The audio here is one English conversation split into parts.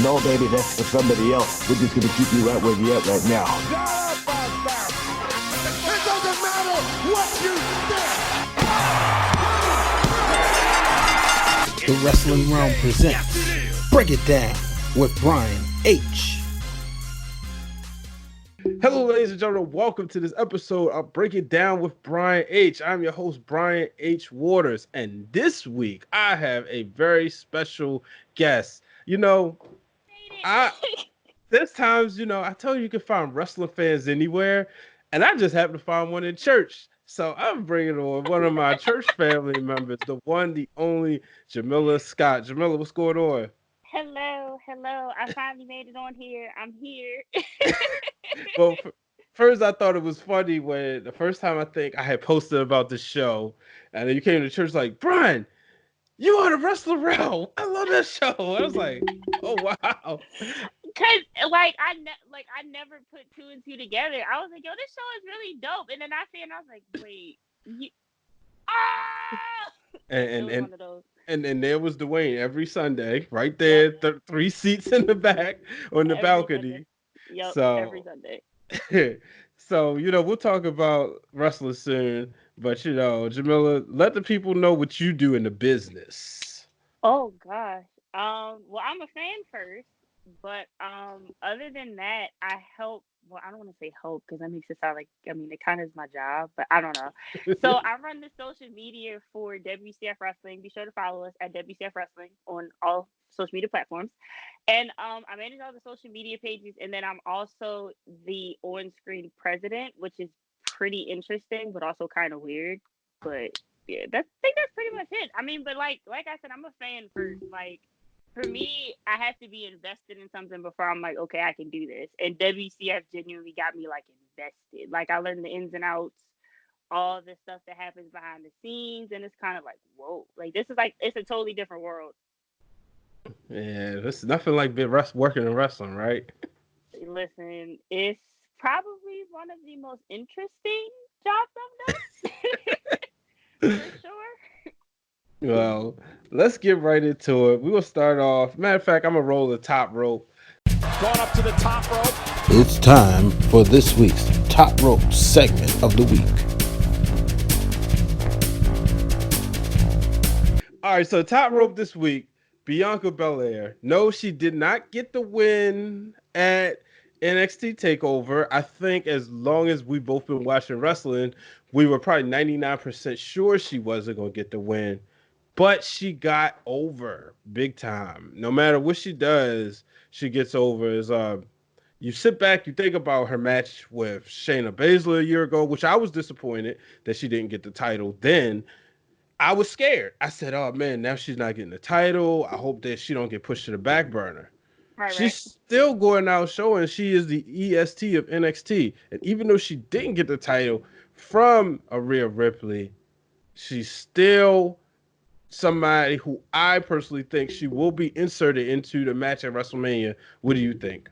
No, baby, that's for somebody else. We're just gonna keep you right where you're at right now. It doesn't matter what you think. The Wrestling Realm presents Break It Down with Brian H. Hello, ladies and gentlemen. Welcome to this episode of Break It Down with Brian H. I'm your host, Brian H. Waters, and this week I have a very special guest. There's times, I tell you can find wrestling fans anywhere, and I just happen to find one in church. So I'm bringing on one of my church family members, the one, the only, Jamilla Scott. Jamilla, what's going on? Hello. I finally made it on here. I'm here. Well, first I thought it was funny when the first time I think I had posted about the show, and then you came to church like, Brian, you are the Wrestler Realm. I love that show. I was like, oh wow. Cause I never put two and two together. I was like, yo, this show is really dope. And then I see it and I was like, wait, And there was Dwayne every Sunday, right there, three seats in the back on the balcony. Yep, every Sunday. So, we'll talk about wrestling soon, but Jamilla, let the people know what you do in the business. Oh gosh. Well, I'm a fan first, but other than that, I help. Well, I don't want to say help because that makes it sound like, it kind of is my job, but I don't know. So I run the social media for WCF Wrestling. Be sure to follow us at WCF Wrestling on all social media platforms. And I manage all the social media pages, and then I'm also the on-screen president, which is pretty interesting, but also kind of weird. But yeah, I think that's pretty much it. But like I said, I'm a fan first. Like, for me, I have to be invested in something before I'm like, okay, I can do this. And WCF genuinely got me like invested. Like, I learned the ins and outs, all the stuff that happens behind the scenes, and it's kind of like, whoa, like this is like, it's a totally different world. Yeah, there's nothing like working in wrestling, right? Listen, it's probably one of the most interesting jobs I've done. For sure. Well, let's get right into it. We will start off. Matter of fact, I'm going to roll the top rope. Going up to the top rope. It's time for this week's Top Rope segment of the week. All right, so top rope this week, Bianca Belair. No, she did not get the win at NXT TakeOver. I think as long as we've both been watching wrestling, we were probably 99% sure she wasn't going to get the win. But she got over big time. No matter what she does, she gets over. You sit back, you think about her match with Shayna Baszler a year ago, which I was disappointed that she didn't get the title then. I was scared. I said, oh, man, now she's not getting the title. I hope that she don't get pushed to the back burner. She's still going out showing she is the EST of NXT. And even though she didn't get the title from a Rhea Ripley, she's still somebody who I personally think she will be inserted into the match at WrestleMania. What do you think?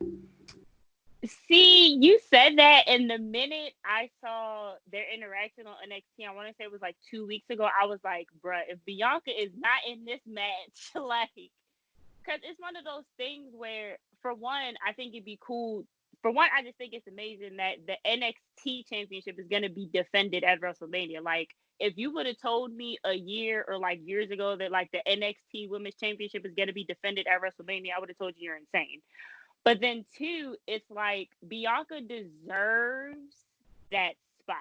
See, you said that, and the minute I saw their interaction on NXT, I want to say it was like 2 weeks ago, I was like, bruh, if Bianca is not in this match, like, because it's one of those things where, for one, I think it'd be cool. For one, I just think it's amazing that the NXT championship is going to be defended at WrestleMania. Like, if you would have told me a year or like years ago that like the NXT Women's Championship is going to be defended at WrestleMania, I would have told you you're insane. But then two, it's like Bianca deserves that spot.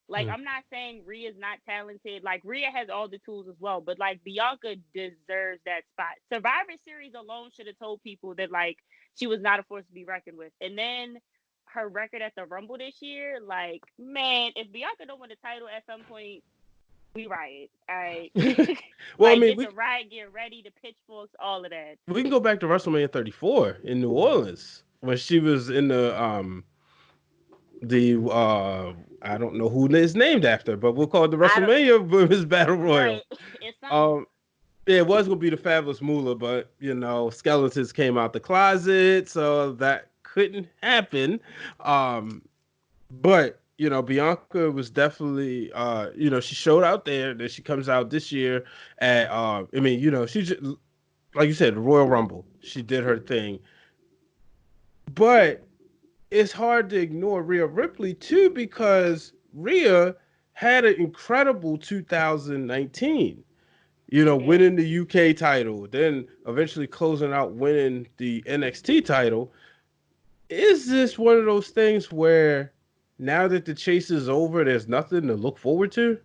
Like, I'm not saying Rhea's not talented. Like, Rhea has all the tools as well, but like Bianca deserves that spot. Survivor Series alone should have told people that like she was not a force to be reckoned with. And then her record at the Rumble this year, like, man, if Bianca don't win the title at some point, we riot. All right. Well, like, get the riot gear ready, the pitchforks, all of that. We can go back to WrestleMania 34 in New Orleans when she was in the I don't know who it's named after, but we'll call it the WrestleMania Women's Battle Royal. Right. Yeah, it was gonna be the Fabulous Moolah, but skeletons came out the closet, so that couldn't happen. But Bianca was definitely, she showed out there. That she comes out this year at, like you said, Royal Rumble. She did her thing. But it's hard to ignore Rhea Ripley too, because Rhea had an incredible 2019. Winning the UK title, then eventually closing out winning the NXT title. Is this one of those things where now that the chase is over, there's nothing to look forward to?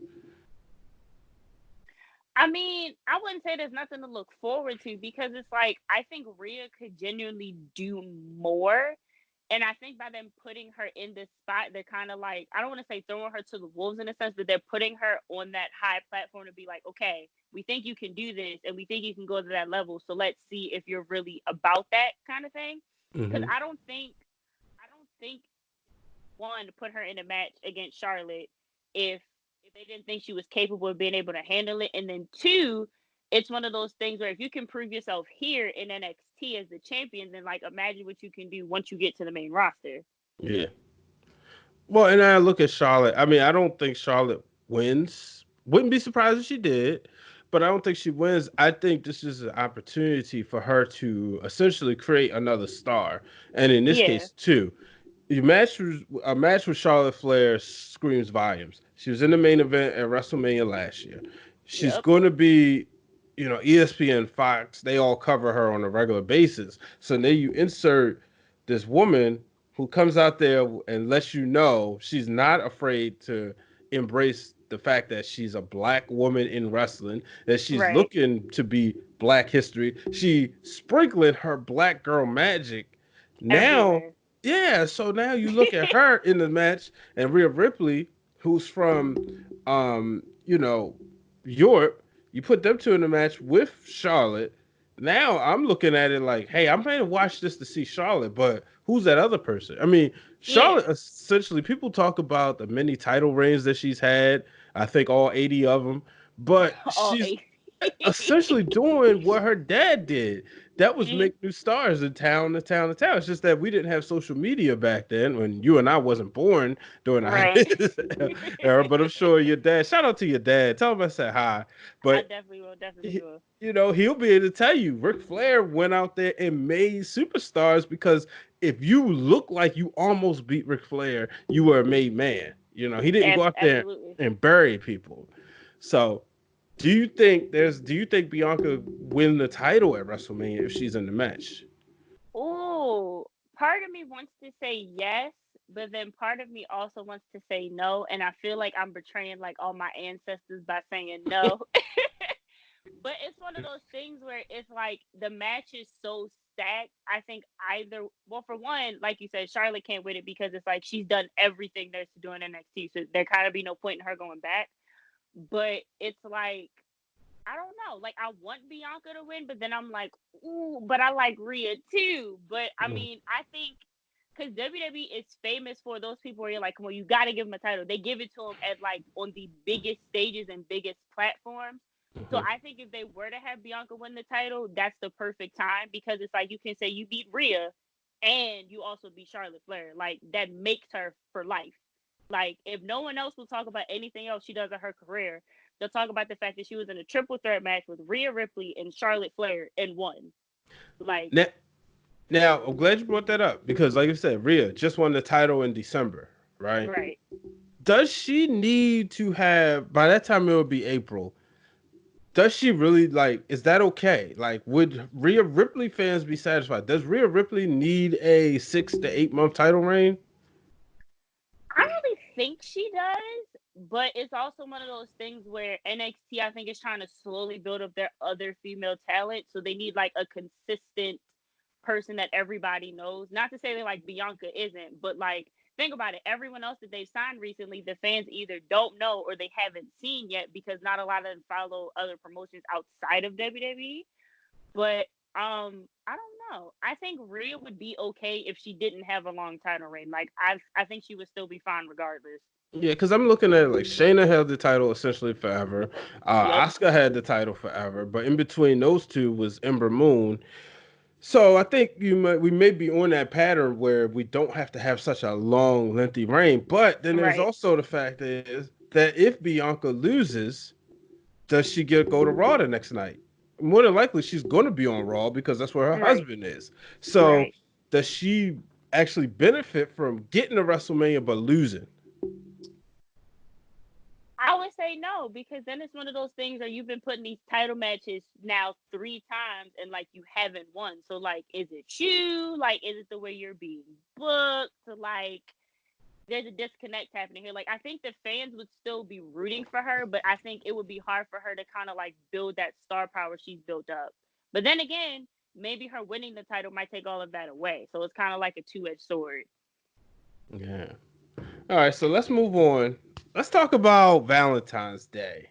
I mean, I wouldn't say there's nothing to look forward to, because it's like, I think Rhea could genuinely do more. And I think by them putting her in this spot, they're kind of like, I don't want to say throwing her to the wolves in a sense, but they're putting her on that high platform to be like, okay, we think you can do this and we think you can go to that level. So let's see if you're really about that kind of thing. Because I don't think one, to put her in a match against Charlotte if they didn't think she was capable of being able to handle it. And then two, it's one of those things where if you can prove yourself here in NXT as the champion, then like imagine what you can do once you get to the main roster. Yeah. Well, and I look at Charlotte. I mean, I don't think Charlotte wins. Wouldn't be surprised if she did, but I don't think she wins. I think this is an opportunity for her to essentially create another star. And in this case, too, a match with Charlotte Flair screams volumes. She was in the main event at WrestleMania last year. She's going to be, ESPN, Fox, they all cover her on a regular basis. So then you insert this woman who comes out there and lets you know she's not afraid to embrace the fact that she's a black woman in wrestling, that she's looking to be Black history. She sprinkling her black girl magic. Now, so now you look at her in the match, and Rhea Ripley, who's from, Europe, you put them two in the match with Charlotte. Now I'm looking at it like, hey, I'm going to watch this to see Charlotte, but who's that other person? I mean, Charlotte, essentially, people talk about the many title reigns that she's had. I think all 80 of them, but she's essentially doing what her dad did. That was make new stars in town to town to town. It's just that we didn't have social media back then when you and I wasn't born during the era. But I'm sure your dad, shout out to your dad. Tell him I said hi. But I definitely will. He'll be able to tell you Ric Flair went out there and made superstars, because if you look like you almost beat Ric Flair, you were a made man. He didn't go out there and bury people. So do you think Bianca win the title at WrestleMania if she's in the match? Oh, part of me wants to say yes, but then part of me also wants to say no, and I feel like I'm betraying like all my ancestors by saying no. But it's one of those things where it's like the match is so stacked. I think for one, like you said, Charlotte can't win it because it's like she's done everything there's to do in NXT, so there kind of be no point in her going back. But it's like, I don't know. Like, I want Bianca to win, but then I'm like, ooh, but I like Rhea too. But I mean, I think because WWE is famous for those people where you're like, well, you got to give them a title. They give it to them at like on the biggest stages and biggest platforms. So I think if they were to have Bianca win the title, that's the perfect time, because it's like you can say you beat Rhea and you also beat Charlotte Flair. Like, that makes her for life. Like, if no one else will talk about anything else she does in her career, they'll talk about the fact that she was in a triple threat match with Rhea Ripley and Charlotte Flair and won. Like, now I'm glad you brought that up, because like I said, Rhea just won the title in December, right? Right. Does she need to have, by that time it would be April, does she really, like, is that okay? Like, would Rhea Ripley fans be satisfied? Does Rhea Ripley need a 6 to 8 month title reign? I really think she does, but it's also one of those things where NXT, I think, is trying to slowly build up their other female talent, so they need like a consistent person that everybody knows. Not to say that like Bianca isn't, but like, think about it. Everyone else that they've signed recently, the fans either don't know or they haven't seen yet, because not a lot of them follow other promotions outside of WWE. But I don't know. I think Rhea would be okay if she didn't have a long title reign. Like, I think she would still be fine regardless. Yeah, because I'm looking at it like Shayna held the title essentially forever. Asuka had the title forever, but in between those two was Ember Moon. So I think we may be on that pattern where we don't have to have such a long, lengthy reign. But then there's also the fact is that if Bianca loses, does she go to Raw the next night? more than likely she's going to be on Raw because that's where her husband is. So does she actually benefit from getting to WrestleMania but losing? I would say no, because then it's one of those things where you've been putting these title matches now 3 times and like you haven't won. So like, is it you? Like, is it the way you're being booked? Like, there's a disconnect happening here. Like, I think the fans would still be rooting for her, but I think it would be hard for her to kind of like build that star power she's built up. But then again, maybe her winning the title might take all of that away. So it's kind of like a two-edged sword. Yeah. All right, so let's move on. Let's talk about Valentine's Day.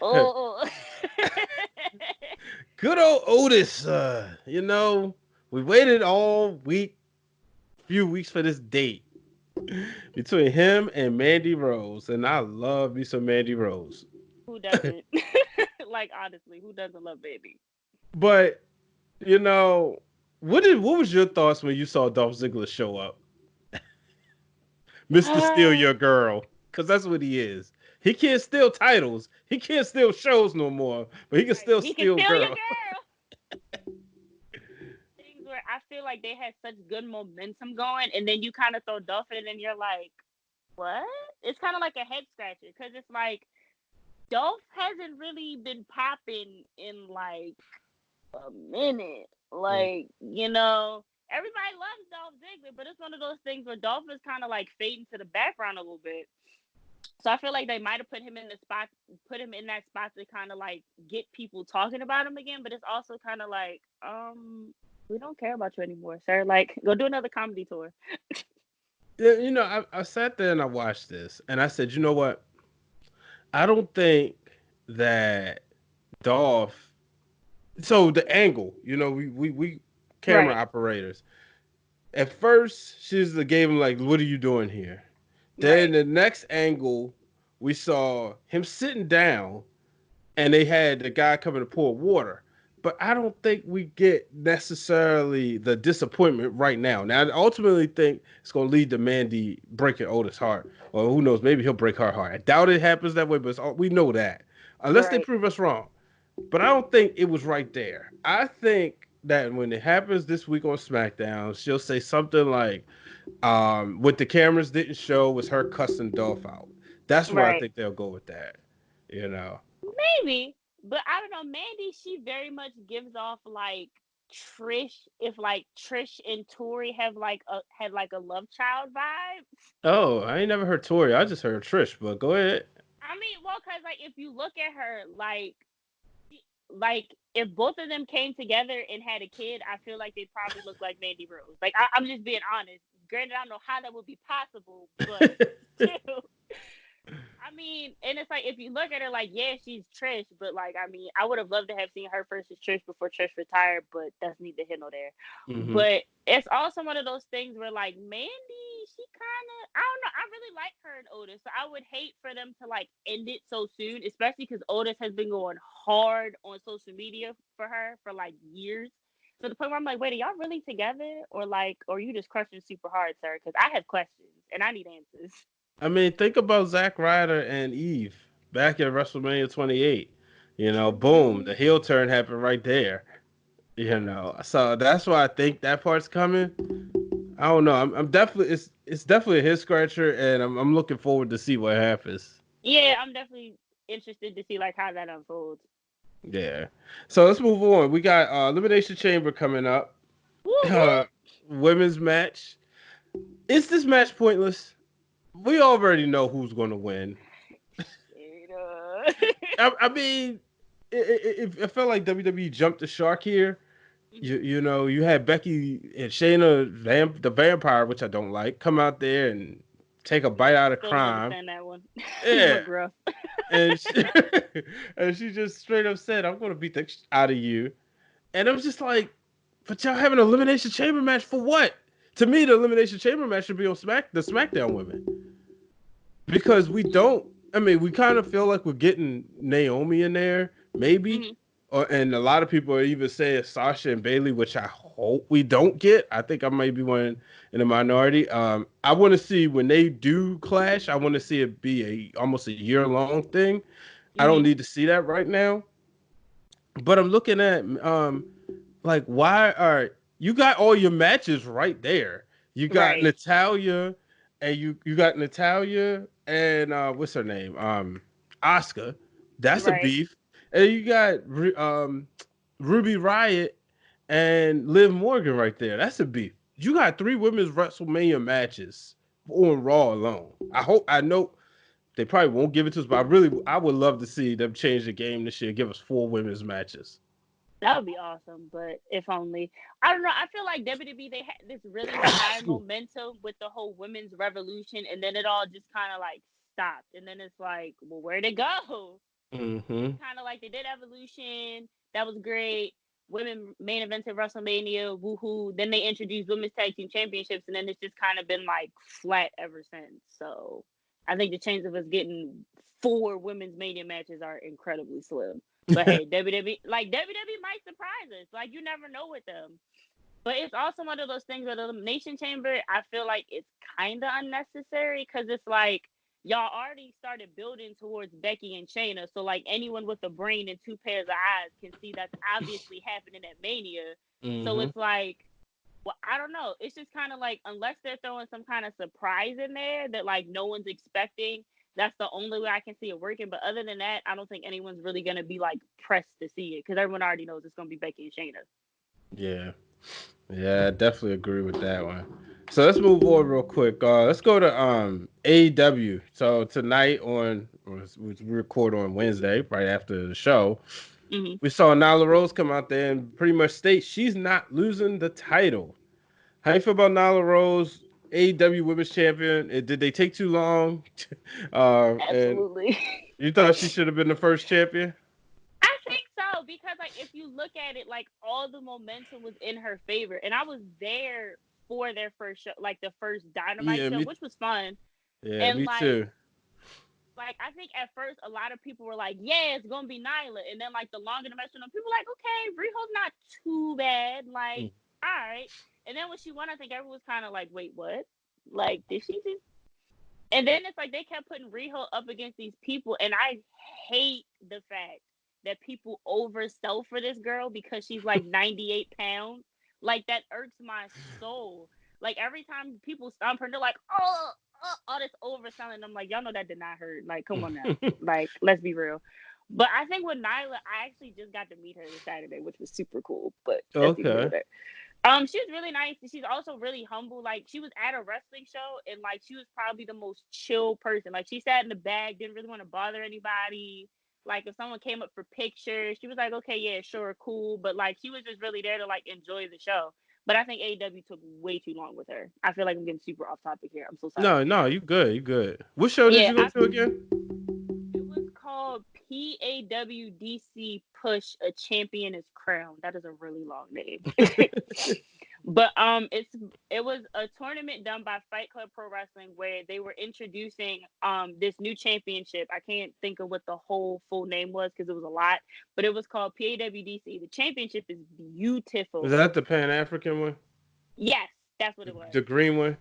Oh. Good old Otis. We waited all few weeks for this date between him and Mandy Rose, and I love me some Mandy Rose. Who doesn't? Like, honestly, who doesn't love Mandy? But what was your thoughts when you saw Dolph Ziggler show up? Mr. Steal Your Girl, because that's what he is. He can't steal titles. He can't steal shows no more, but he can still steal your girl. girl. Things where I feel like they had such good momentum going, and then you kind of throw Dolph in, and you're like, what? It's kind of like a head scratcher, because it's like Dolph hasn't really been popping in like a minute. Like, everybody loves Dolph Ziggler, but it's one of those things where Dolph is kind of like fading to the background a little bit. So I feel like they might have put him in that spot to kind of like get people talking about him again. But it's also kind of like, we don't care about you anymore, sir. Like, go do another comedy tour. Yeah, I sat there and I watched this, and I said, you know what? I don't think that Dolph. So the angle, we camera operators. At first, she just gave him like, "What are you doing here?" Then the next angle, we saw him sitting down, and they had the guy coming to pour water. But I don't think we get necessarily the disappointment right now. Now, I ultimately think it's going to lead to Mandy breaking Otis' heart. Or who knows, maybe he'll break her heart. I doubt it happens that way, but we know that. Unless they prove us wrong. But I don't think it was right there. I think that when it happens this week on SmackDown, she'll say something like, what the cameras didn't show was her cussing Dolph out. That's where I think they'll go with that. Maybe. But I don't know, Mandy, she very much gives off like Trish, if like Trish and Tori had like a love child vibe. Oh, I ain't never heard Tori. I just heard Trish, but go ahead. I mean, well, because like if you look at her, like if both of them came together and had a kid, I feel like they'd probably look like Mandy Rose. Like I'm just being honest. Granted, I don't know how that would be possible, but still. I mean, and it's like if you look at her, like, yeah, she's Trish, but like, I mean, I would have loved to have seen her versus Trish before Trish retired, but that's neither here nor there. Mm-hmm. But it's also one of those things where, like, Mandy, she kind of, I don't know, I really like her and Otis, so I would hate for them to like end it so soon, especially because Otis has been going hard on social media for her for like years. To the point where I'm like, wait, are y'all really together, or are you just crushing super hard, sir? Because I have questions and I need answers. I mean, think about Zack Ryder and Eve back at WrestleMania 28. Boom, the heel turn happened right there. So that's why I think that part's coming. I don't know. I'm definitely it's definitely a head scratcher, and I'm looking forward to see what happens. Yeah, I'm definitely interested to see like how that unfolds. Yeah. So let's move on. We got Elimination Chamber coming up. Women's match. Is this match pointless? We already know who's going to win. I mean, it felt like WWE jumped the shark here. You had Becky and Shayna, the vampire, which I don't like, come out there and take a bite out of crime. That one. Yeah. and she just straight up said, "I'm going to beat the out of you." And I'm just like, but y'all have an Elimination Chamber match for what? To me, the Elimination Chamber match should be on the SmackDown women. Because we kind of feel like we're getting Naomi in there, maybe. Mm-hmm. And a lot of people are even saying Sasha and Bayley, which I hope we don't get. I think I might be one in the minority. I want to see when they do clash, I want to see it be almost a year-long thing. Mm-hmm. I don't need to see that right now. But I'm looking at like why are you got all your matches right there? You got Right. Natalia, and you got Natalia and what's her name? Asuka. That's a Right. beef. And you got Ruby Riott and Liv Morgan right there. That's a beef. You got 3 women's WrestleMania matches on Raw alone. I know they probably won't give it to us, but I would love to see them change the game this year. Give us 4 women's matches. That would be awesome, but if only. I don't know. I feel like WWE, they had this really high momentum with the whole women's revolution, and then it all just kind of like stopped. And then it's like, well, where'd it go? Mm-hmm. It's kind of like they did Evolution. That was great. Women main events at WrestleMania, woohoo. Then they introduced women's tag team championships, and then it's just kind of been like flat ever since. So I think the chance of us getting 4 women's mania matches are incredibly slim. But hey, WWE might surprise us. Like, you never know with them. But it's also one of those things with Elimination Chamber. I feel like it's kind of unnecessary because it's like y'all already started building towards Becky and Shayna. So, like, anyone with a brain and 2 pairs of eyes can see that's obviously happening at Mania. So Mm-hmm. it's like, well, I don't know. It's just kind of like, unless they're throwing some kind of surprise in there that, like, no one's expecting, that's the only way I can see it working. But other than that, I don't think anyone's really going to be, like, pressed to see it because everyone already knows it's going to be Becky and Shayna. Yeah. Yeah, I definitely agree with that one. So let's move on real quick. Let's go to AEW. So tonight we record on Wednesday, right after the show. Mm-hmm. We saw Nyla Rose come out there and pretty much state she's not losing the title. How you feel about Nyla Rose, AEW Women's Champion? Did they take too long? And Absolutely. you thought she should have been the first champion? I think so because, like, if you look at it, like, all the momentum was in her favor, and I was there for their first show, like the first Dynamite Yeah, show, which was fun. yeah, And me too. like I think at first a lot of people were like, "Yeah, it's gonna be Nyla," and then like the longer the match went on, people were like, "Okay, Riho's not too bad." Like, all right. And then when she won, I think everyone was kind of like, "Wait, what? Like, did she just?" And then it's like they kept putting Riho up against these people, and I hate the fact that people oversell for this girl because she's like 98 pounds. Like, that irks my soul. Like, every time people stomp her, they're like, "Oh, all this overselling." I'm like, y'all know that did not hurt. Like, come on now. Like, let's be real. But I think with Nyla, I actually just got to meet her this Saturday, which was super cool. But that's either here or Okay. there. She was really nice. She's also really humble. Like, she was at a wrestling show, and like she was probably the most chill person. Like, she sat in the back, didn't really want to bother anybody. Like, if someone came up for pictures, she was like, "Okay, yeah, sure, cool." But like, she was just really there to like enjoy the show. But I think AEW took way too long with her. I feel like I'm getting super off topic here. I'm so sorry. No, no, you good, you good. What show did Yeah, you go to again? it was called PAWDC Push A Champion is Crowned. That is a really long name. But it was a tournament done by Fight Club Pro Wrestling where they were introducing this new championship. I can't think of what the whole full name was because it was a lot, but it was called PAWDC. The championship is Was beautiful. that the Pan African one? Yes, that's what it was. The green one?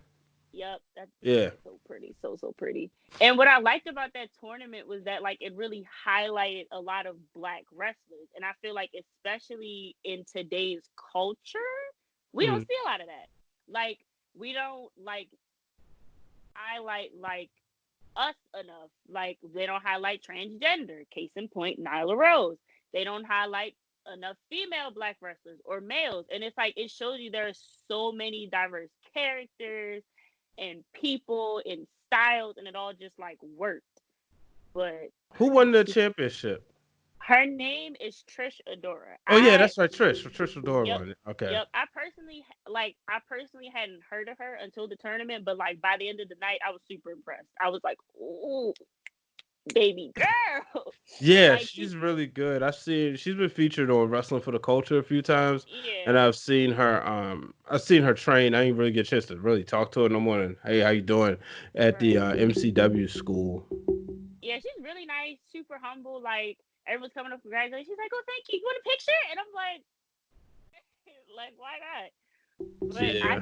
Yep, that's Yeah. so pretty, so pretty. And what I liked about that tournament was that like it really highlighted a lot of black wrestlers, and I feel like especially in today's culture, we don't Mm. see a lot of that. Like, we don't like highlight like us enough. Like, they don't highlight transgender. Case in point, Nyla Rose. They don't highlight enough female black wrestlers or males, and it's like it shows you there are so many diverse characters and people and styles, and it all just like worked. But Who won the championship? her name is Trish Adora. Oh yeah, that's right, Trish. Trish Adora Yep, won it. Okay. yep. I personally hadn't heard of her until the tournament, but like by the end of the night, I was super impressed. I was like, "Ooh, baby girl!" Yeah, Like, she's really good. She's been featured on Wrestling for the Culture a few times, and yeah, I've seen her train. I didn't really get a chance to really talk to her no more than, "Hey, how you doing?" at the right. MCW school. Yeah, she's really nice, super humble. Like, everyone's coming up congratulating. She's like, "Oh, thank you. You want a picture?" And I'm like, like, why not? But Yeah.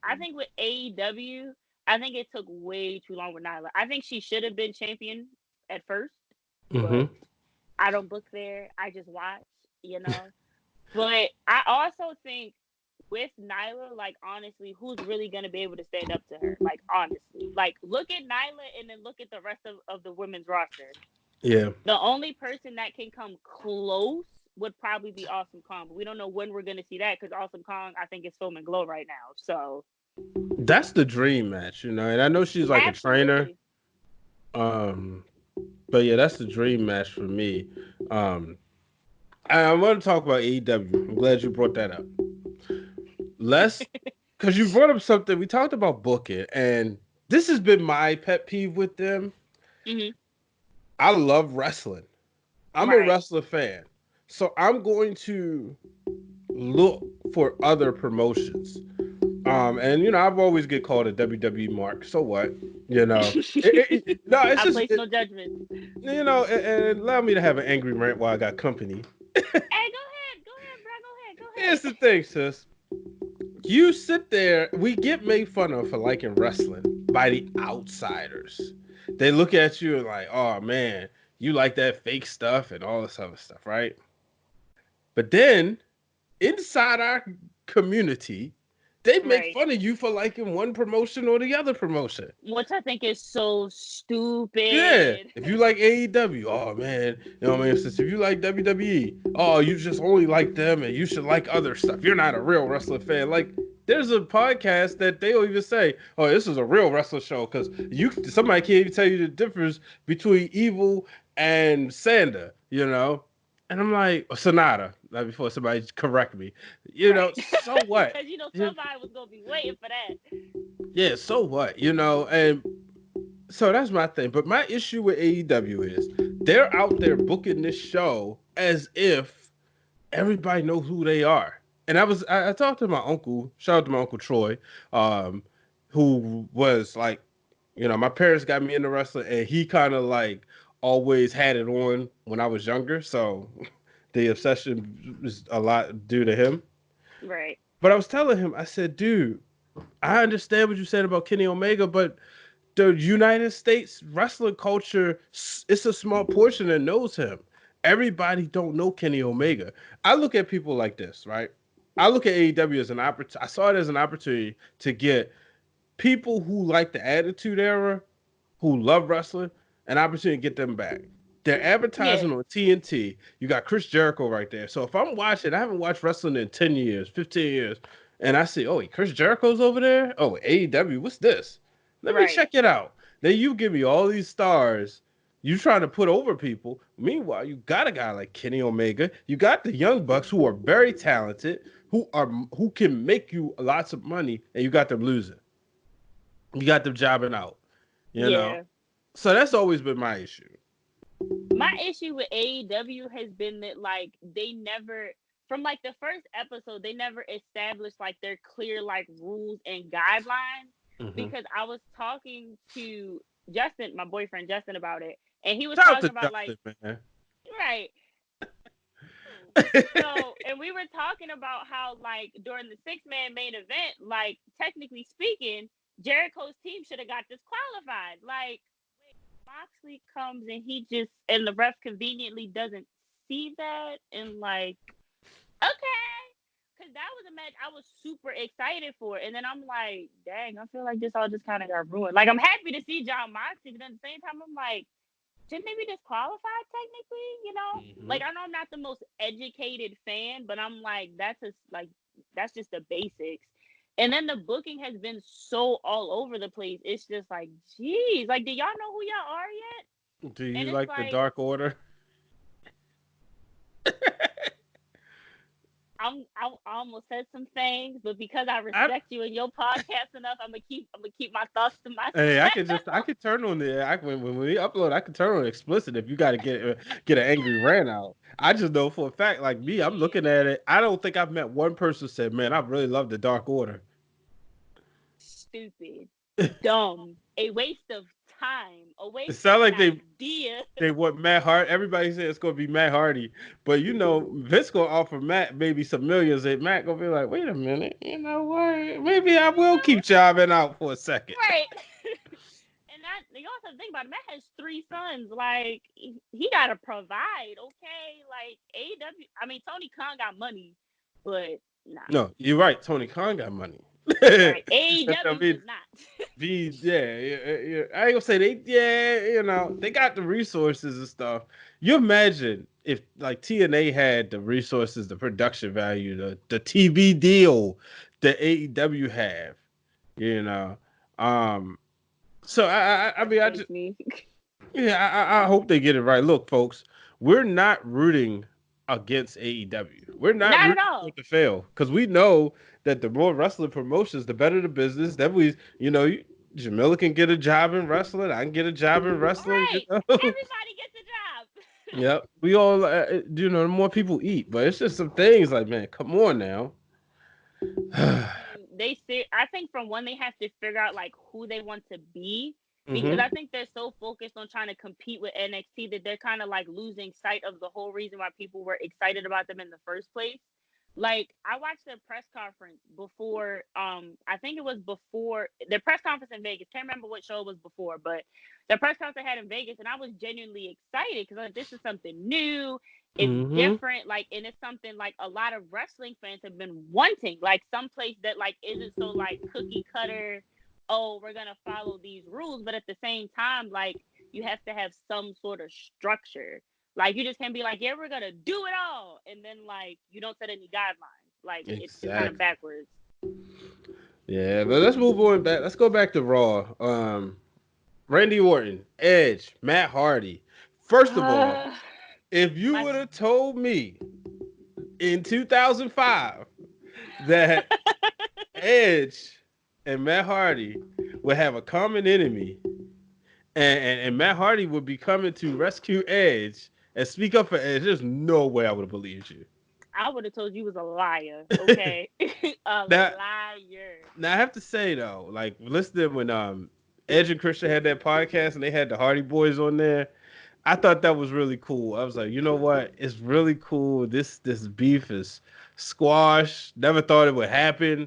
I think with AEW, I think it took way too long with Nyla. I think she should have been champion at first, Mm-hmm. but I don't book there. I just watch. you know. But I also think with Nyla, like, honestly, who's really going to be able to stand up to her? Like, honestly. Like, look at Nyla and then look at the rest of the women's roster. Yeah. The only person that can come close would probably be Awesome Kong. But we don't know when we're going to see that because Awesome Kong, I think, is filming Glow right now. So that's the dream match, you know. And I know she's like absolutely. a trainer. But yeah, that's the dream match for me. I want to talk about AEW. I'm glad you brought that up. Because you brought up something. We talked about booking, and this has been my pet peeve with them. Mm-hmm. I love wrestling. I'm a wrestler fan. So I'm going to look for other promotions. And, you know, I've always get called a WWE mark. So what? You know? No, it's I just... place no judgment. You know, and allow me to have an angry rant while I got company. Hey, go ahead, bro. Go ahead. Here's the thing, sis. You sit there, we get made fun of for liking wrestling by the outsiders. They look at you and like, oh man, you like that fake stuff and all this other stuff, right? But then, inside our community, they make fun of you for liking one promotion or the other promotion. Which I think is so stupid. Yeah. If you like AEW, oh man, you know what I mean? If you like WWE, oh, you just only like them and you should like other stuff. You're not a real wrestling fan. Like, there's a podcast that they'll even say, oh, this is a real wrestling show because somebody can't even tell you the difference between Evil and Sander, you know? And I'm like, Sonata, not before somebody correct me. You know, so what? Because, you know, somebody was going to be waiting for that. Yeah, so what? You know, and so that's my thing. But my issue with AEW is they're out there booking this show as if everybody knows who they are. And I talked to my uncle, shout out to my Uncle Troy, who was like, you know, my parents got me into wrestling and he kind of like always had it on when I was younger. So the obsession was a lot due to him. Right. But I was telling him, I said, dude, I understand what you said about Kenny Omega, but the United States wrestling culture, it's a small portion that knows him. Everybody don't know Kenny Omega. I look at people like this, right? I look at AEW as an opportunity. I saw it as an opportunity to get people who like the Attitude Era, who love wrestling, an opportunity to get them back. They're advertising on TNT. You got Chris Jericho right there. So if I'm watching, I haven't watched wrestling in 10 years, 15 years, and I see, oh, Chris Jericho's over there? Oh, AEW, what's this? Let me check it out. Then you give me all these stars. You trying to put over people. Meanwhile, you got a guy like Kenny Omega. You got the Young Bucks who are very talented, who can make you lots of money, and you got them losing. You got them jobbing out. You know? So that's always been my issue. My issue with AEW has been that, like, they never, from like the first episode, they never established like their clear like rules and guidelines. Mm-hmm. Because I was talking to Justin, my boyfriend Justin, about it, and he was talking about Justin, like, man. Right. So, and we were talking about how, like, during the 6-man main event, like, technically speaking, Jericho's team should have got disqualified. Like, Moxley comes and the ref conveniently doesn't see that, and like, okay, because that was a match I was super excited for, and then I'm like, dang, I feel like this all just kind of got ruined. Like, I'm happy to see John Moxley, but at the same time, I'm like, shouldn't they be disqualified technically? You know, like, I know I'm not the most educated fan, but I'm like, that's just the basics. And then the booking has been so all over the place. It's just like, geez, like, do y'all know who y'all are yet? Do you like the Dark Order? I almost said some things, but because I respect you and your podcast enough, I'm gonna keep my thoughts to myself. Hey, I could turn on when we upload, I can turn on explicit if you got to get an angry rant out. I just know for a fact, like me, I'm looking at it. I don't think I've met one person who said, "Man, I really love the Dark Order." Stupid, dumb, a waste of time, a waste. It sounds like they want Matt Hardy. Everybody says it's going to be Matt Hardy, but you know Vince going to offer Matt maybe some millions, and Matt going to be like, "Wait a minute, you know what? Maybe I will keep jobbing out for a second." Right. And you also have to think about it. Matt has 3 sons. Like, he gotta provide, okay? Like, AEW. I mean, Tony Khan got money, but nah. No, you're right. Tony Khan got money. Right. AEW does not. Yeah. I ain't gonna say they got the resources and stuff. You imagine if like TNA had the resources, the production value, the TV deal that AEW have, So I mean, I hope they get it right. Look, folks, we're not rooting against AEW. We're not rooting for it to fail because we know that the more wrestling promotions, the better the business. That Jamilla can get a job in wrestling. I can get a job in wrestling. Right. Everybody gets a job. Yep. We all, the more people eat, but it's just some things like, man, come on now. I think from one, they have to figure out like who they want to be, because I think they're so focused on trying to compete with NXT that they're kind of like losing sight of the whole reason why people were excited about them in the first place. Like, I watched their press conference before, I think it was before their press conference in Vegas. Can't remember what show it was before, but the press conference they had in Vegas, and I was genuinely excited because like, this is something new. It's different, like, and it's something like a lot of wrestling fans have been wanting, like someplace that like isn't so like cookie cutter. Oh, we're gonna follow these rules, but at the same time, like, you have to have some sort of structure. Like, you just can't be like, yeah, we're gonna do it all, and then like you don't set any guidelines. Like, it's kind of backwards. Yeah, but let's move on back. Let's go back to Raw. Randy Orton, Edge, Matt Hardy. First of all, if you would have told me in 2005 that Edge and Matt Hardy would have a common enemy, and Matt Hardy would be coming to rescue Edge and speak up for Edge, there's no way I would have believed you. I would have told you was a liar. Okay, liar. Now I have to say though, like, listening when Edge and Christian had that podcast and they had the Hardy Boys on there, I thought that was really cool. I was like, you know what? It's really cool. This beef is squashed. Never thought it would happen,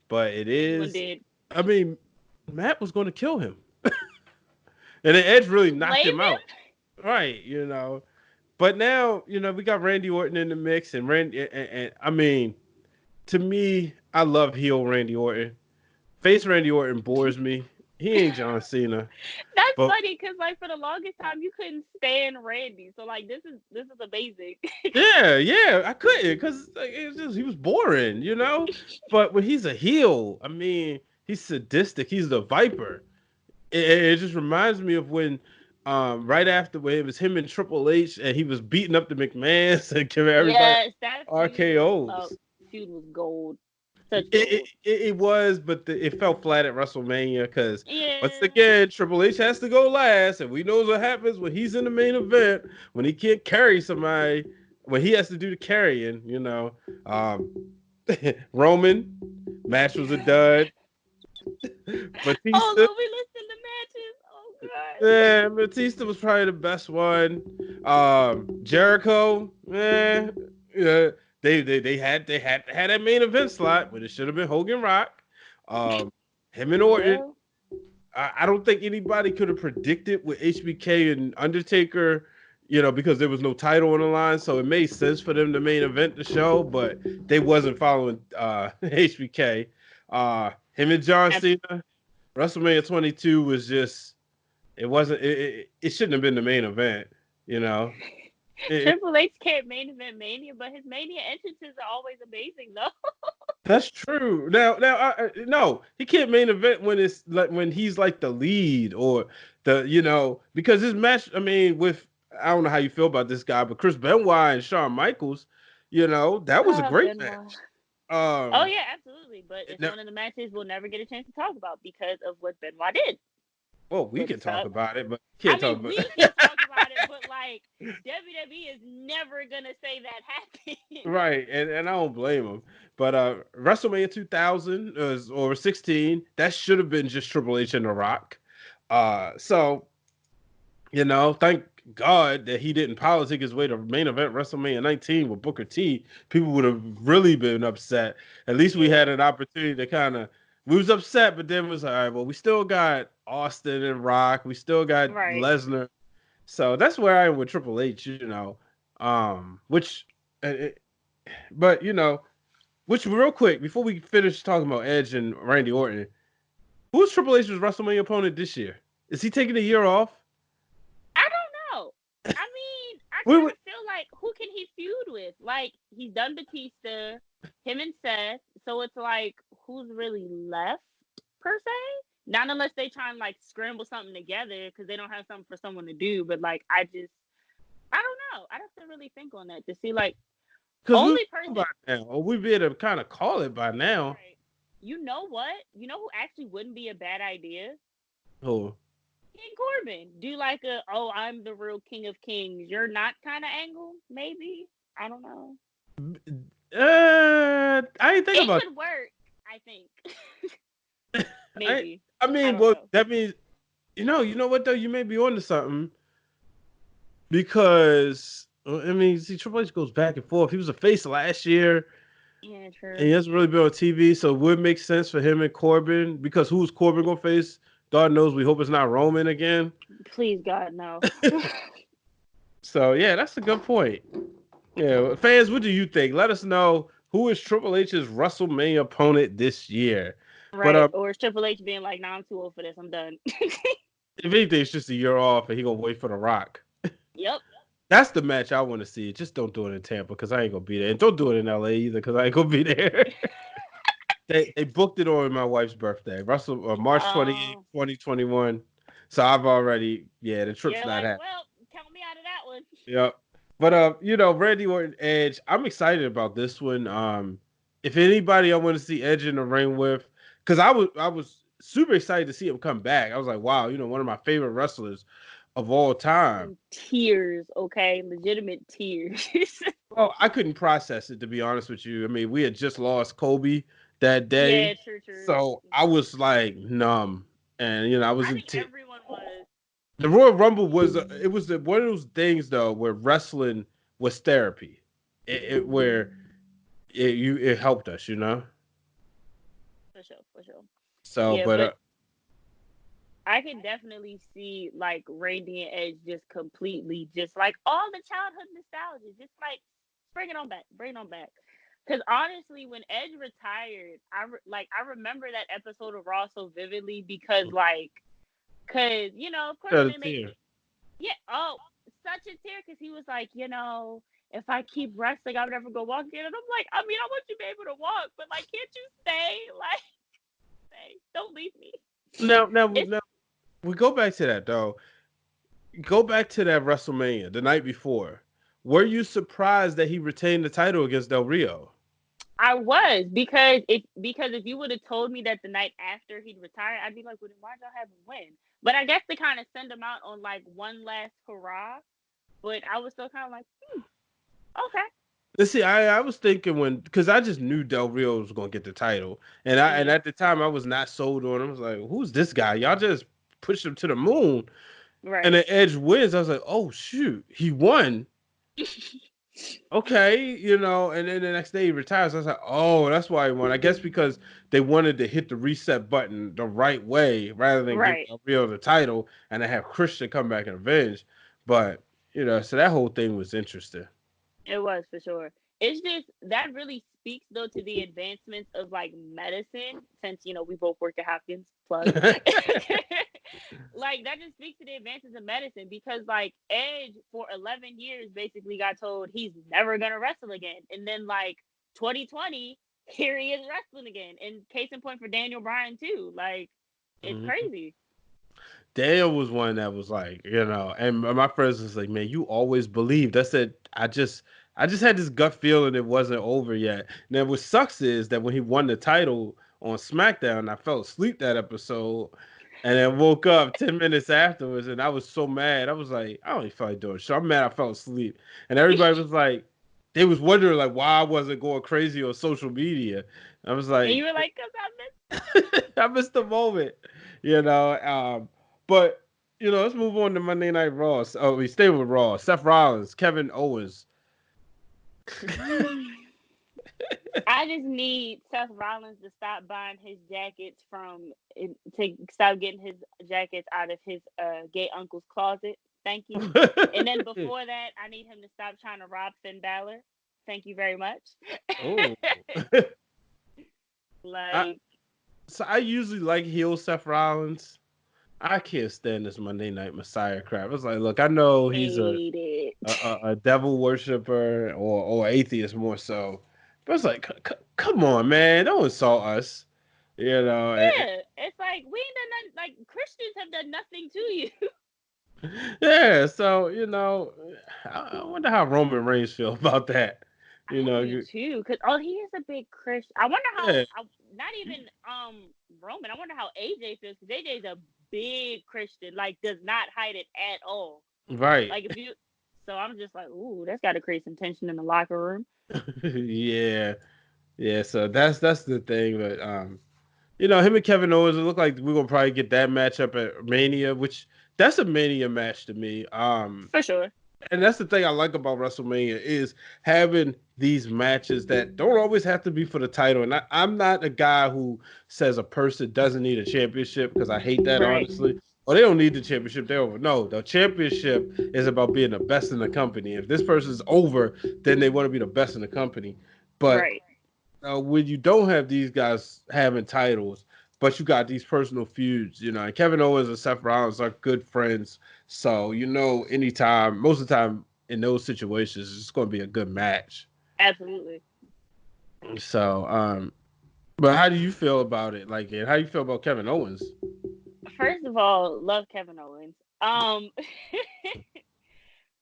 but it is. Did. I mean, Matt was going to kill him, and then Edge really knocked him out. Right, But now, we got Randy Orton in the mix, and I mean, to me, I love heel Randy Orton. Face Randy Orton bores me. He ain't John Cena. That's funny because, like, for the longest time, you couldn't stand Randy. So, like, this is amazing. yeah, I couldn't because he was boring, But when he's a heel, I mean, he's sadistic. He's the Viper. It just reminds me of when. Right after when it was him and Triple H, and he was beating up the McMahons and giving everybody RKOs. Feud was gold. It was, but it fell flat at WrestleMania because once again Triple H has to go last, and we know what happens when he's in the main event when he can't carry somebody, when he has to do the carrying. Roman match was a dud. Batista, we listened to matches. Yeah, Batista was probably the best one. Jericho, they had that main event slot, but it should have been Hogan Rock. Him and Orton. I don't think anybody could have predicted with HBK and Undertaker, because there was no title on the line, so it made sense for them to main event the show, but they wasn't following HBK. Him and John Cena. WrestleMania 22 was just. It wasn't. It shouldn't have been the main event, Triple H can't main event Mania, but his Mania entrances are always amazing, though. That's true. Now, no, he can't main event when it's like when he's like the lead or the because his match. I mean, with I don't know how you feel about this guy, but Chris Benoit and Shawn Michaels, that was a great match. Oh yeah, absolutely. But it's one of the matches we'll never get a chance to talk about because of what Benoit did. Well, we can talk about it, but we can talk about it, but like WWE is never gonna say that happened. Right, and I don't blame them. But WrestleMania 2000 or 16, that should have been just Triple H and The Rock. So thank God that he didn't politic his way to main event WrestleMania 19 with Booker T. People would have really been upset. At least we had an opportunity to we was upset, but then was all right. Well, we still got Austin and Rock. We still got Lesnar. So that's where I am with Triple H, but which real quick, before we finish talking about Edge and Randy Orton, who's Triple H's WrestleMania opponent this year? Is he taking a year off? I don't know. I mean, I kind of feel like who can he feud with? Like, he's done Batista, him and Seth. So it's like, who's really left, per se? Not unless they try and, like, scramble something together because they don't have something for someone to do. But, like, I don't know. I'd have to really think on that to see, like, only person. By now, or we'd be able to kind of call it by now. Right. You know what? You know who actually wouldn't be a bad idea? Who? King Corbin. Do like I'm the real king of kings. You're not kind of angle, maybe. I don't know. I didn't think about it. It could work, I think. Maybe. I mean, that means, you know what though? You may be onto something because see, Triple H goes back and forth. He was a face last year. Yeah, true. And he hasn't really been on TV, so it would make sense for him and Corbin because who's Corbin gonna face? God knows. We hope it's not Roman again. Please, God, no. So yeah, that's a good point. Yeah, fans, what do you think? Let us know who is Triple H's WrestleMania opponent this year. Right, or is Triple H being like, "Nah, I'm too old for this. I'm done." If anything, it's just a year off, and he gonna wait for The Rock. Yep. That's the match I want to see. Just don't do it in Tampa because I ain't gonna be there, and don't do it in LA either because I ain't gonna be there. They booked it on my wife's birthday, March 28th, 2021. So I've already, the trip's not happening. Well, count me out of that one. Yep. But Randy Orton, Edge, I'm excited about this one. If anybody I want to see Edge in the ring with, because I was super excited to see him come back. I was like, wow, one of my favorite wrestlers of all time. Tears, okay, legitimate tears. Well, I couldn't process it, to be honest with you. I mean, we had just lost Kobe that day. Yeah, true. So I was like numb, and I think everyone was. The Royal Rumble was one of those things though where wrestling was therapy, where it helped us, For sure. So, yeah, but I can definitely see like Randy and Edge just completely, just like all the childhood nostalgia, just like bring it on back. Because honestly, when Edge retired, I remember that episode of Raw so vividly because of course they made such a tear because he was like, if I keep wrestling, I'll never go walk again. And I'm like, I want you to be able to walk, but like, can't you stay? Like, stay. Don't leave me. Now, we go back to that though. Go back to that WrestleMania the night before. Were you surprised that he retained the title against Del Rio? I was because if you would have told me that the night after he'd retire, I'd be like, well, then why'd y'all have him win? But I guess to kind of send him out on like one last hurrah. But I was still kind of like, okay. Let's see, I was thinking because I just knew Del Rio was going to get the title. And and at the time I was not sold on him. I was like, who's this guy? Y'all just pushed him to the moon. Right. And then Edge wins. I was like, oh, shoot, he won. Okay, and then the next day he retires. I was like, oh, that's why he won. I guess because they wanted to hit the reset button the right way rather than give Del Rio the title and then have Christian come back and avenge. But, so that whole thing was interesting. It was, for sure. It's just, that really speaks, though, to the advancements of, like, medicine, since, we both work at Hopkins, plug. Like, that just speaks to the advances in medicine, because, like, Edge, for 11 years, basically got told he's never going to wrestle again. And then, like, 2020, here he is wrestling again. And case in point for Daniel Bryan, too. Like, it's crazy. Daniel was one that was like, and my friends was like, man, you always believed. I said, I just had this gut feeling it wasn't over yet. Now, what sucks is that when he won the title on SmackDown, I fell asleep that episode and then woke up 10 minutes afterwards, and I was so mad. I was like, I don't even feel like doing a show. I'm mad I fell asleep. And everybody was like, they was wondering like why I wasn't going crazy on social media. I was like, and you were like, because I missed the moment, But, let's move on to Monday Night Raw. Oh, we stay with Raw. Seth Rollins, Kevin Owens. I just need Seth Rollins to stop buying his jackets to stop getting his jackets out of his gay uncle's closet. Thank you. And then before that, I need him to stop trying to rob Finn Balor. Thank you very much. Oh. I usually like heel Seth Rollins. I can't stand this Monday Night Messiah crap. It's like, look, I know he's a devil worshiper or atheist more so, but it's like, come on, man, don't insult us. You know? Yeah, it's like we ain't done nothing. Like Christians have done nothing to you. Yeah, so I wonder how Roman Reigns feel about that. I do too, because he is a big Christian. I wonder how. Not even Roman. I wonder how AJ feels, because AJ's a big Christian. Like, does not hide it at all. Right. Like so I'm just like, ooh, that's got to create some tension in the locker room. Yeah. So that's the thing, but him and Kevin Owens, it look like we're gonna probably get that matchup at Mania, which that's a Mania match to me. For sure. And that's the thing I like about WrestleMania is having these matches that don't always have to be for the title. And I'm not a guy who says a person doesn't need a championship, because I hate that, honestly. Or they don't need the championship. They're over. No, the championship is about being the best in the company. If this person's over, then they want to be the best in the company. But when you don't have these guys having titles, but you got these personal feuds, and Kevin Owens and Seth Rollins are good friends. So, anytime, most of the time in those situations, it's going to be a good match. Absolutely. So, but how do you feel about it? Like, how do you feel about Kevin Owens? First of all, love Kevin Owens.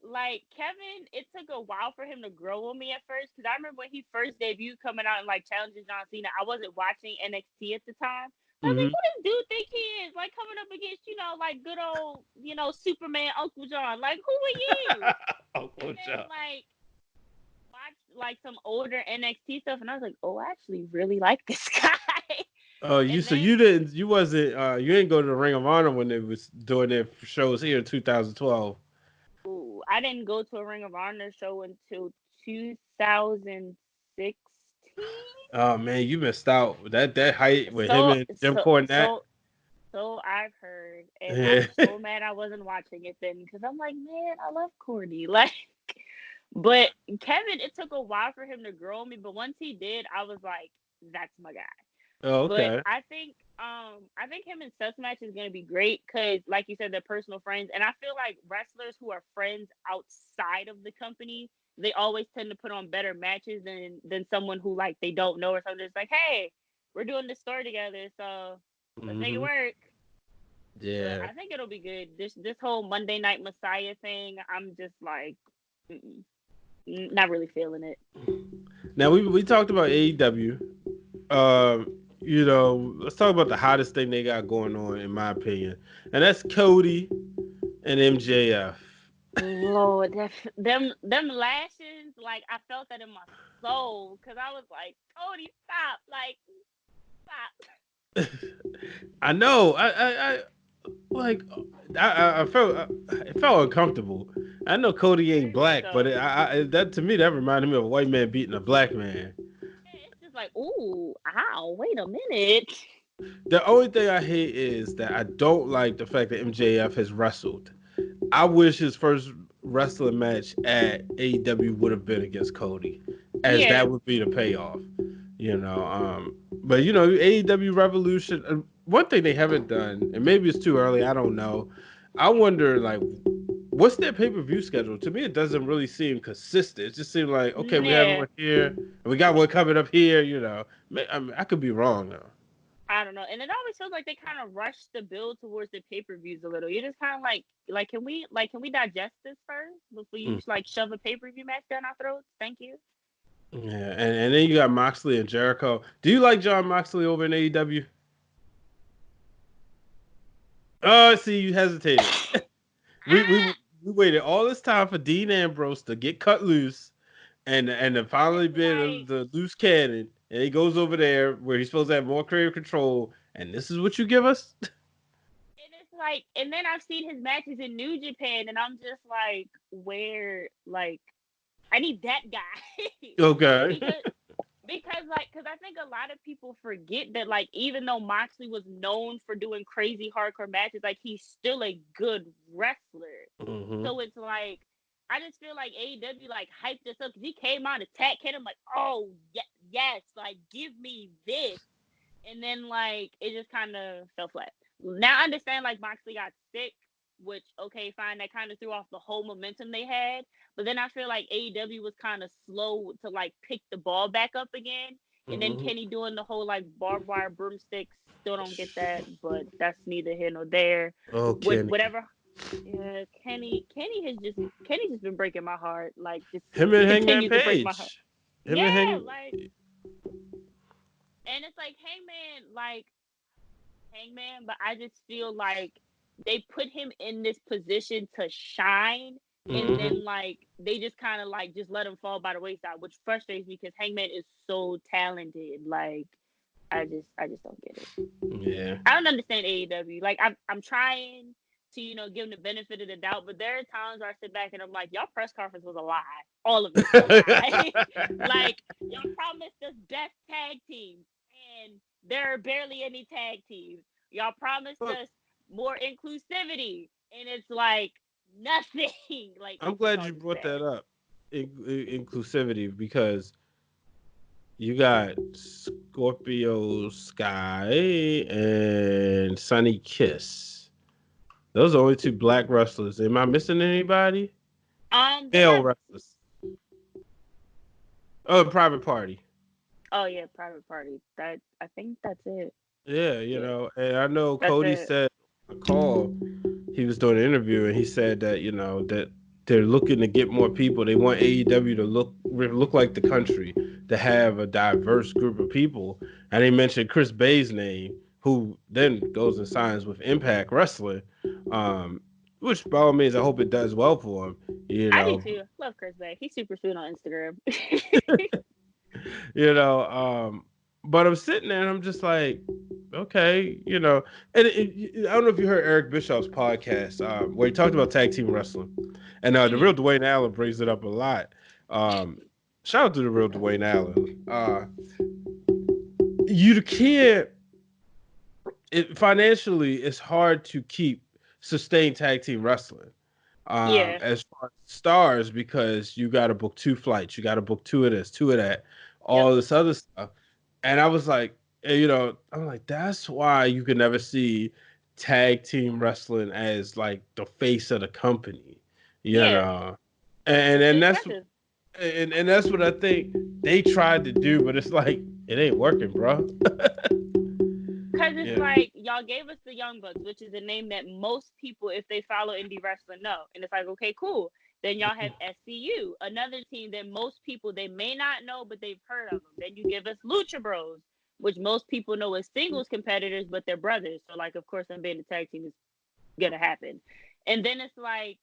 Like Kevin, it took a while for him to grow on me at first, because I remember when he first debuted coming out and like challenging John Cena. I wasn't watching NXT at the time. I was like, who does dude think he is? Like coming up against, like good old, Superman Uncle John. Like, who are you? Uncle John. Like, watch like some older NXT stuff, and I was like, oh, I actually really like this guy. Oh, you didn't go to the Ring of Honor when they was doing their shows here in 2012. Ooh, I didn't go to a Ring of Honor show until 2016. Oh man, you missed out. That height with him and Jim Cornette. So I've heard, and I'm so mad I wasn't watching it then, because I'm like, man, I love Corny. Like, but Kevin, it took a while for him to grow on me, but once he did, I was like, that's my guy. Oh, okay. But I think him and Seth's match is gonna be great, because, like you said, they're personal friends, and I feel like wrestlers who are friends outside of the company, they always tend to put on better matches than someone who like they don't know, or something. It's like, hey, we're doing this story together, so let's make it work. Yeah, so I think it'll be good. This whole Monday Night Messiah thing, I'm just like, not really feeling it. Now we talked about AEW. Let's talk about the hottest thing they got going on, in my opinion, and that's Cody and MJF. Lord, them lashes, like I felt that in my soul, because I was like, Cody, stop, I know. I felt it felt uncomfortable. I know Cody ain't black, but that to me that reminded me of a white man beating a black man. It's just like, ooh, ow, wait a minute. The only thing I hate is that I don't like the fact that MJF has wrestled. I wish his first wrestling match at AEW would have been against Cody, as that would be the payoff. But AEW Revolution. One thing they haven't done, and maybe it's too early, I don't know. I wonder, like, what's their pay-per-view schedule? To me, it doesn't really seem consistent. It just seems like, okay, we have one here, and we got one coming up here. I could be wrong though. I don't know, and it always feels like they kind of rush the build towards the pay-per-views a little. You're just kind of like, can we digest this first before you just like shove a pay-per-view match down our throats? Thank you. Yeah, and then you got Moxley and Jericho. Do you like John Moxley over in AEW? Oh, see, you hesitated. we waited all this time for Dean Ambrose to get cut loose, and to finally be the loose cannon. And he goes over there where he's supposed to have more creative control, and this is what you give us? And it's like, and then I've seen his matches in New Japan, and I'm just like, where, like, I need that guy. Okay. Because I think a lot of people forget that, like, even though Moxley was known for doing crazy hardcore matches, like, he's still a good wrestler. Mm-hmm. So it's like, I just feel like AEW, like, hyped us up because he came on, attack hit him, like, oh, yes, like, give me this. And then, like, it just kind of fell flat. Now I understand, like, Moxley got sick, which, okay, fine, that kind of threw off the whole momentum they had. But then I feel like AEW was kind of slow to, like, pick the ball back up again. And then Kenny doing the whole, like, barbed wire broomsticks. Still don't get that, but that's neither here nor there. Oh, Kenny. Whatever. Yeah, Kenny's just been breaking my heart. Like, just him and Hangman continues to break my Page. heart. Like, and it's like Hangman, but I just feel like they put him in this position to shine, and then, like, they just kind of, like, just let him fall by the wayside, which frustrates me because Hangman is so talented. Like, I just don't get it. Yeah. I don't understand AEW. Like, I'm trying to, give them the benefit of the doubt, but there are times where I sit back and I'm like, y'all press conference was a lie. All of it was a lie. Like, y'all promised us best tag teams, and there are barely any tag teams. Y'all promised us more inclusivity, and it's like nothing. Like, I'm glad you brought that up, inclusivity, because you got Scorpio Sky and Sunny Kiss. Those are only two black wrestlers. Am I missing anybody? Male wrestlers. Oh, Private Party. Oh yeah, Private Party. I think that's it. Yeah, and I know Cody said on a call, he was doing an interview, and he said that, that they're looking to get more people. They want AEW to look like the country, to have a diverse group of people. And they mentioned Chris Bay's name, who then goes and signs with Impact Wrestling, which by all means I hope it does well for him. I do too. Love Chris Bay. He's super sweet on Instagram. But I'm sitting there and I'm just like, okay, and I don't know if you heard Eric Bischoff's podcast where he talked about tag team wrestling, and the real Dwayne Allen brings it up a lot. Shout out to the real Dwayne Allen. You can't. Financially, it's hard to keep sustained tag team wrestling. As far as stars, because you got to book 2 flights, you got to book 2 of this, 2 of that, all this other stuff. And I was like, I'm like, that's why you can never see tag team wrestling as like the face of the company, know. And that's and that's what I think they tried to do, but it's like it ain't working, bro. Because it's like, y'all gave us the Young Bucks, which is a name that most people, if they follow indie wrestling, know. And it's like, okay, cool. Then y'all have SCU, another team that most people, they may not know, but they've heard of them. Then you give us Lucha Bros, which most people know as singles competitors, but they're brothers. So, like, of course, them being a tag team is going to happen. And then it's like,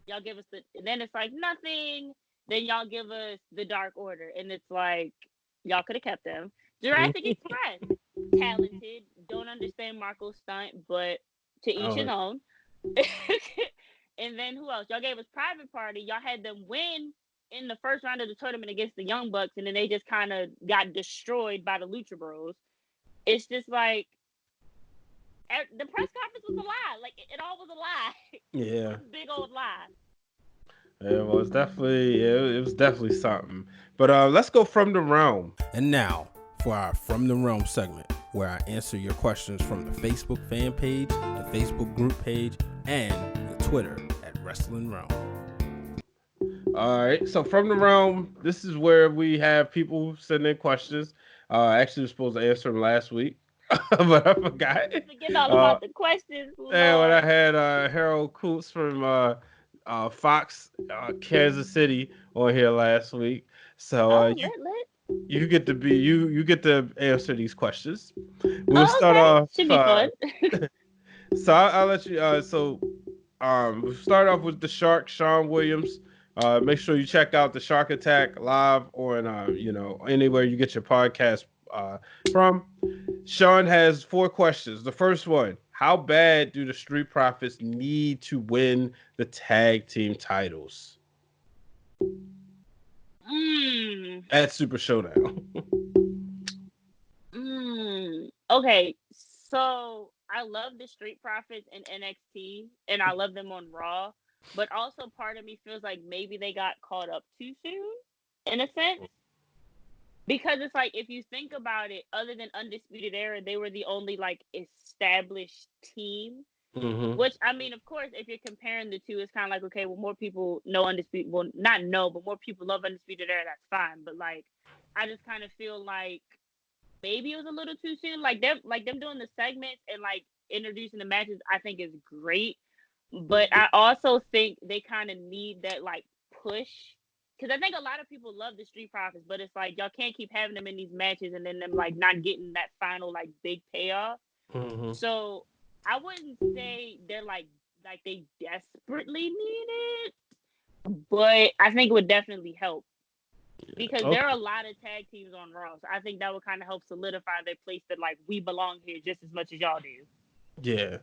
y'all give us then it's like nothing. Then y'all give us the Dark Order. And it's like, y'all could have kept them. Jurassic Express, talented, don't understand Marco's stunt, but to each his own. And then who else? Y'all gave us Private Party. Y'all had them win in the first round of the tournament against the Young Bucks, and then they just kind of got destroyed by the Lucha Bros. It's just like, the press conference was a lie. Like, it all was a lie. Yeah. It was a big old lie. Yeah, well, it was definitely something. But let's go from the realm. And now for our From the Realm segment, where I answer your questions from the Facebook fan page, the Facebook group page, and the Twitter at Wrestling Realm. All right, so from the realm, this is where we have people send in questions. I actually was supposed to answer them last week, but I forgot. Forget all about the questions. And when I had Harold Coots from Fox, Kansas City on here last week, so you get to be you get to answer these questions. We'll start off. Should be fun. So I'll let you. We'll start off with the Shark, Shaun Williams. Make sure you check out the Shark Attack live on anywhere you get your podcast from. Shaun has 4 questions. The first one: how bad do the Street Profits need to win the tag team titles? at Super Showdown. Okay, so I love the Street Profits in NXT, and I love them on Raw. But also, part of me feels like maybe they got caught up too soon, in a sense. Because it's like, if you think about it, other than Undisputed Era, they were the only like established team. Mm-hmm. Which, I mean, of course, if you're comparing the two, it's kind of like, okay, well, more people know Undisputed, well, not know, but more people love Undisputed Era, that's fine. But like, I just kind of feel like maybe it was a little too soon. Like them doing the segments and like introducing the matches, I think is great. But I also think they kind of need that like push. Because I think a lot of people love the Street Profits, but it's like y'all can't keep having them in these matches and then them like not getting that final like big payoff. Mm-hmm. So I wouldn't say they're like they desperately need it, but I think it would definitely help because there are a lot of tag teams on Raw. So I think that would kind of help solidify their place that like we belong here just as much as y'all do. Yeah.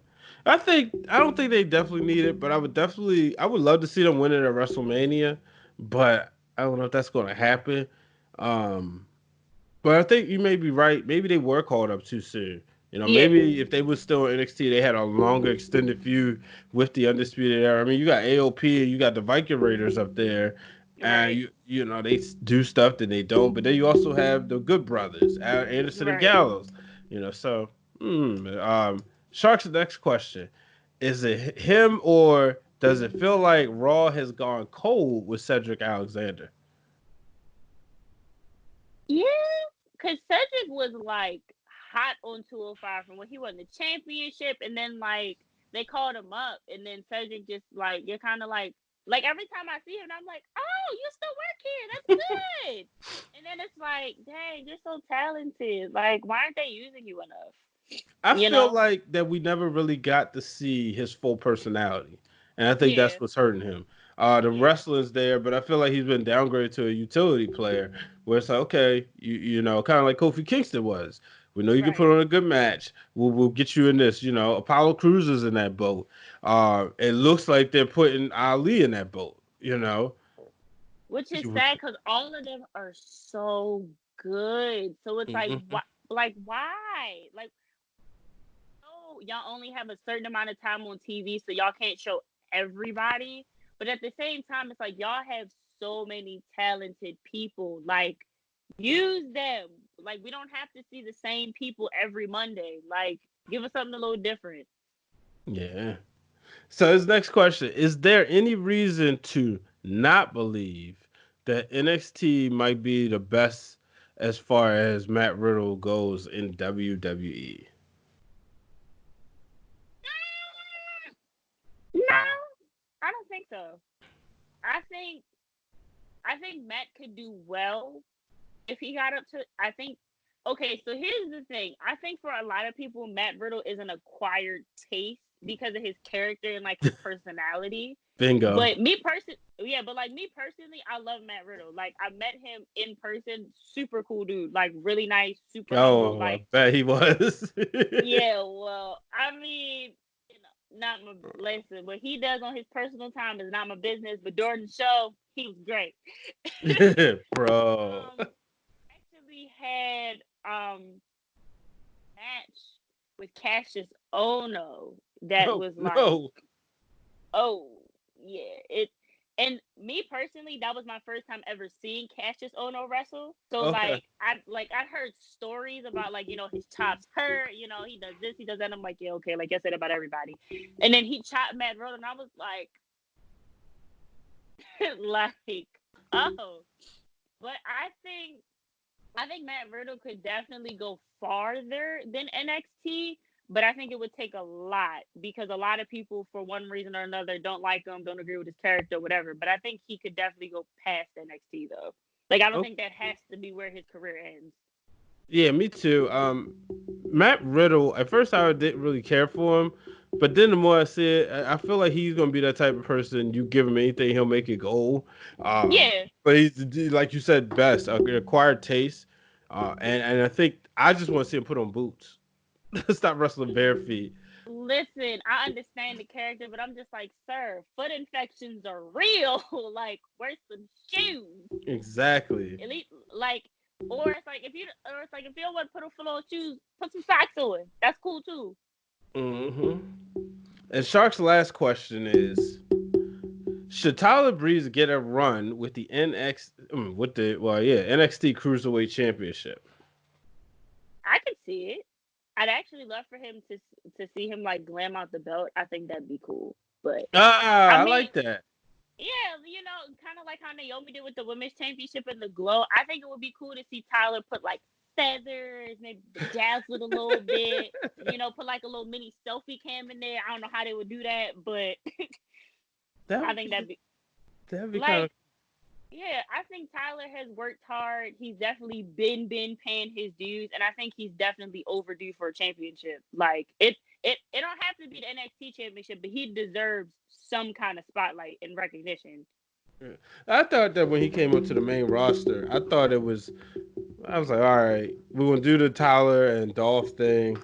I don't think they definitely need it, but I would love to see them win it at WrestleMania, but I don't know if that's going to happen. But I think you may be right. Maybe they were called up too soon. Maybe if they were still in NXT, they had a longer extended feud with the Undisputed Era. I mean, you got AOP, you got the Viking Raiders up there, and you know they do stuff that they don't. But then you also have the Good Brothers, Anderson and Gallows. So Shark's next question: is it him or does it feel like Raw has gone cold with Cedric Alexander? Yeah, because Cedric was like hot on 205 from when he won the championship, and then like they called him up, and then Cedric just like you're kind of like every time I see him, I'm like, oh, you still work here? That's good. And then it's like, dang, you're so talented. Like, why aren't they using you enough? I feel like that we never really got to see his full personality, and I think that's what's hurting him. The wrestling's there, but I feel like he's been downgraded to a utility player, where it's like, okay, you know, kind of like Kofi Kingston was. We know you can put on a good match. We'll get you in this. Apollo Crews is in that boat. It looks like they're putting Ali in that boat. Which is sad because all of them are so good. So it's like, why? Like, oh, y'all only have a certain amount of time on TV, so y'all can't show everybody. But at the same time, it's like y'all have so many talented people. Like, use them. Like, we don't have to see the same people every Monday. Like, give us something a little different. Yeah. So his next question: is there any reason to not believe that NXT might be the best as far as Matt Riddle goes in WWE? No, I don't think so. I think Matt could do well if he got up to. Okay, so here's the thing. I think for a lot of people, Matt Riddle is an acquired taste because of his character and like his personality. Bingo. But me personally, I love Matt Riddle. Like, I met him in person, super cool dude, like really nice, super humble. Like, I bet he was. yeah, well, I mean, not my lesson. What he does on his personal time is not my business. But during the show, he was great. Bro. Actually had match with Cassius Ohno that was like, oh yeah, and me personally, that was my first time ever seeing Cassius Ohno wrestle. So I heard stories about his chops hurt, he does this, he does that. I'm like, yeah, okay, like I said about everybody. And then he chopped Matt Riddle, and I was like, oh. But I think Matt Riddle could definitely go farther than NXT. But I think it would take a lot because a lot of people, for one reason or another, don't like him, don't agree with his character, whatever. But I think he could definitely go past NXT, though. Like, I don't think that has to be where his career ends. Yeah, me too. Matt Riddle, at first I didn't really care for him. But then the more I see it, I feel like he's going to be that type of person. You give him anything, he'll make it gold. Yeah. But he's, like you said, best, acquired taste. And I think I just want to see him put on boots. Stop wrestling bare feet. Listen, I understand the character, but I'm just like, sir, foot infections are real. Like, wear some shoes. Exactly. At least, like, or it's like if you don't want to put a foot on shoes, put some socks on. That's cool too. Mm-hmm. And Shark's last question is: should Tyler Breeze get a run with the NXT Cruiserweight Championship? I could see it. I'd actually love for him to see him like glam out the belt. I think that'd be cool. But I mean, like that. yeah, kind of like how Naomi did with the Women's Championship and the glow. I think it would be cool to see Tyler put like feathers, maybe dazzle it a little bit. Put like a little mini selfie cam in there. I don't know how they would do that, but I think that'd be like, kind of. Yeah, I think Tyler has worked hard. He's definitely been paying his dues, and I think he's definitely overdue for a championship. Like it don't have to be the NXT championship, but he deserves some kind of spotlight and recognition. I thought that when he came up to the main roster, I was like, all right, we're gonna do the Tyler and Dolph thing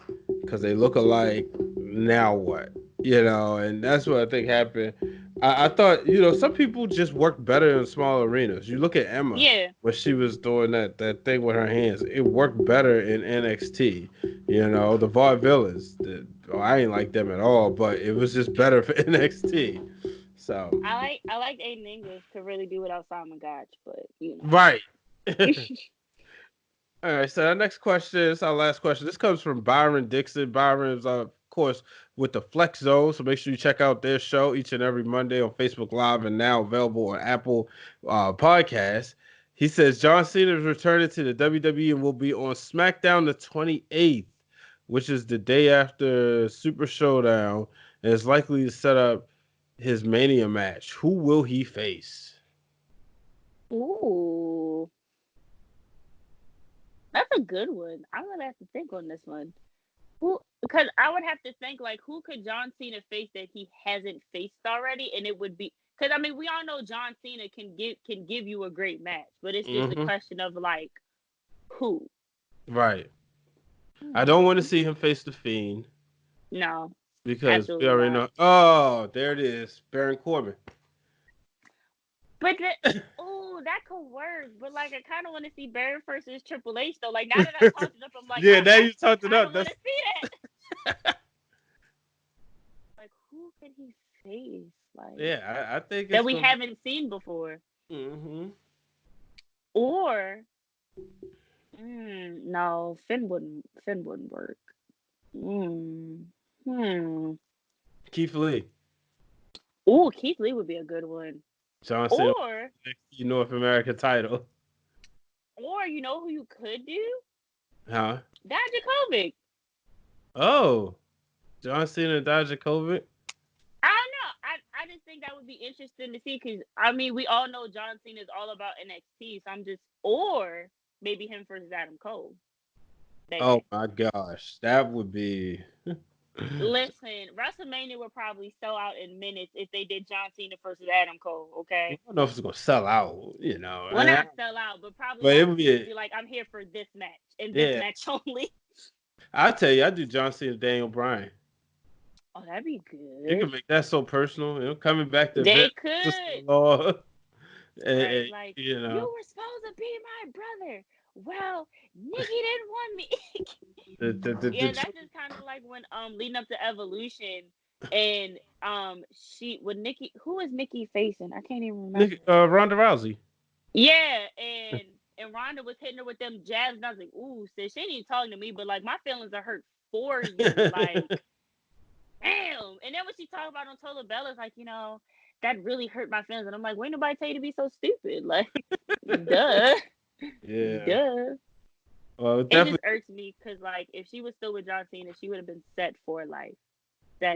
because they look alike. Now what? And that's what I think happened. I thought, some people just work better in small arenas. You look at Emma, when she was doing that thing with her hands, it worked better in NXT. The Vaudevillains, I ain't like them at all, but it was just better for NXT. So I like Aiden English to really do without Simon Gotch, but right. All right, so our next question is our last question. This comes from Byron Dixon. Byron is, of course, with the Flex Zone, so make sure you check out their show each and every Monday on Facebook Live and now available on Apple Podcasts. He says John Cena is returning to the WWE and will be on SmackDown the 28th, which is the day after Super Showdown, and is likely to set up his Mania match. Who will he face? Ooh. That's a good one. I'm gonna have to think on this one. Because I would have to think like, who could John Cena face that he hasn't faced already, and it would be because we all know John Cena can give you a great match, but it's just a question of like who. Right. I don't want to see him face the Fiend. No. Because we already know. Oh, there it is, Baron Corbin. But that could work. But like, I kind of want to see Baron versus Triple H though. Like now that I talked it up, I'm like, yeah, now you talked it up. I want to see that. Like, who can he face? Like, yeah, I think that we haven't seen before. Mm-hmm. Or, no, Finn wouldn't work. Keith Lee. Ooh, Keith Lee would be a good one. John Cena, or North America title. Or you know who you could do? Huh? Dijakovic. Oh, John Cena and Dijakovic. I don't know. I just think that would be interesting to see because we all know John Cena is all about NXT. So or maybe him versus Adam Cole. Oh my gosh, that would be. Listen, WrestleMania would probably sell out in minutes if they did John Cena versus Adam Cole. Okay. I don't know if it's gonna sell out. Well, not sell out, but probably. But it would be like, I'm here for this match and this match only. I'll tell you, I do John Cena, Daniel Bryan. Oh, that'd be good. You can make that so personal. Coming back to they could. And, like, you were supposed to be my brother. Well, Nikki didn't want me. That's just kind of like when leading up to Evolution and Nikki, who is Nikki facing? I can't even remember. Ronda Rousey. Yeah, and Ronda was hitting her with them jabs, and I was like, ooh, sis, she ain't even talking to me, but like my feelings are hurt for you, like damn. And then when she talked about on Tola Bella, it's like, that really hurt my feelings, and I'm like, wait, nobody tell you to be so stupid, like, duh. Yeah. Duh. Well, it just irks me because, like, if she was still with John Cena, she would have been set for life. She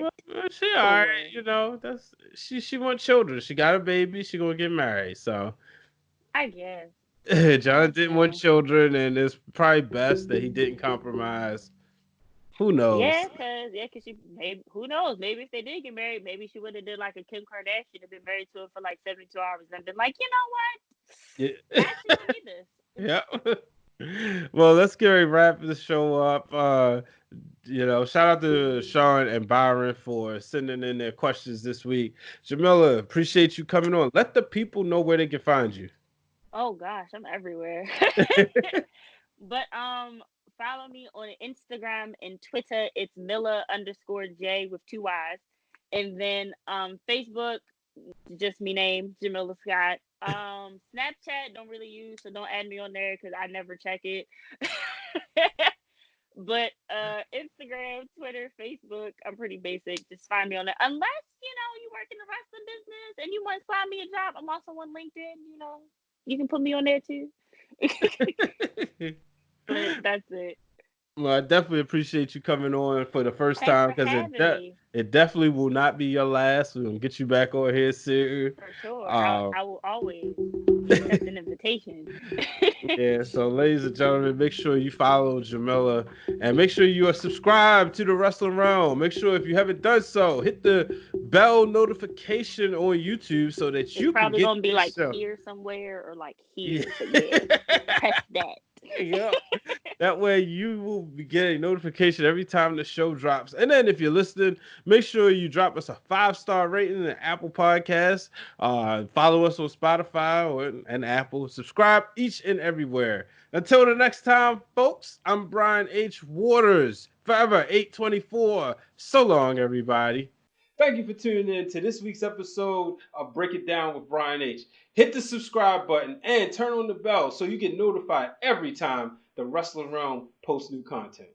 all right, that's she wants children. She got a baby. She gonna get married. So I guess John didn't want children, and it's probably best that he didn't compromise. Who knows? Yeah, because she who knows? Maybe if they did get married, maybe she would have did like a Kim Kardashian and been married to him for like 72 hours and been like, you know what? Yeah. I actually need this. Yeah. Well, let's get ready to wrap the show up. Shout out to Shaun and Byron for sending in their questions this week. Jamilla, appreciate you coming on. Let the people know where they can find you. Oh gosh, I'm everywhere. But follow me on Instagram and Twitter. It's Milla_J with 2 Y's. And then Facebook, just me name, Jamilla Scott. Snapchat don't really use, so don't add me on there because I never check it. But Instagram, Twitter, Facebook, I'm pretty basic. Just find me on there. Unless, you work in the wrestling business and you want to find me a job. I'm also on LinkedIn, you can put me on there too. But that's it. Well, I definitely appreciate you coming on for the first Thanks time for because having me. it definitely will not be your last. We're gonna get you back on here soon. For sure. I will always accept an invitation. Yeah, so ladies and gentlemen, make sure you follow Jamilla and make sure you are subscribed to the Wrestling Realm. Make sure if you haven't done so, hit the bell notification on YouTube so that you can probably get gonna be like show. Here somewhere or like here. Yeah. But yeah, press that. Yeah. That way you will be getting notification every time the show drops. And then if you're listening, make sure you drop us a 5-star rating in Apple Podcasts. Follow us on Spotify and Apple. Subscribe each and everywhere. Until the next time, folks, I'm Brian H. Waters. Forever 824. So long, everybody. Thank you for tuning in to this week's episode of Break It Down with Brian H. Hit the subscribe button and turn on the bell so you get notified every time the Wrestling Realm posts new content.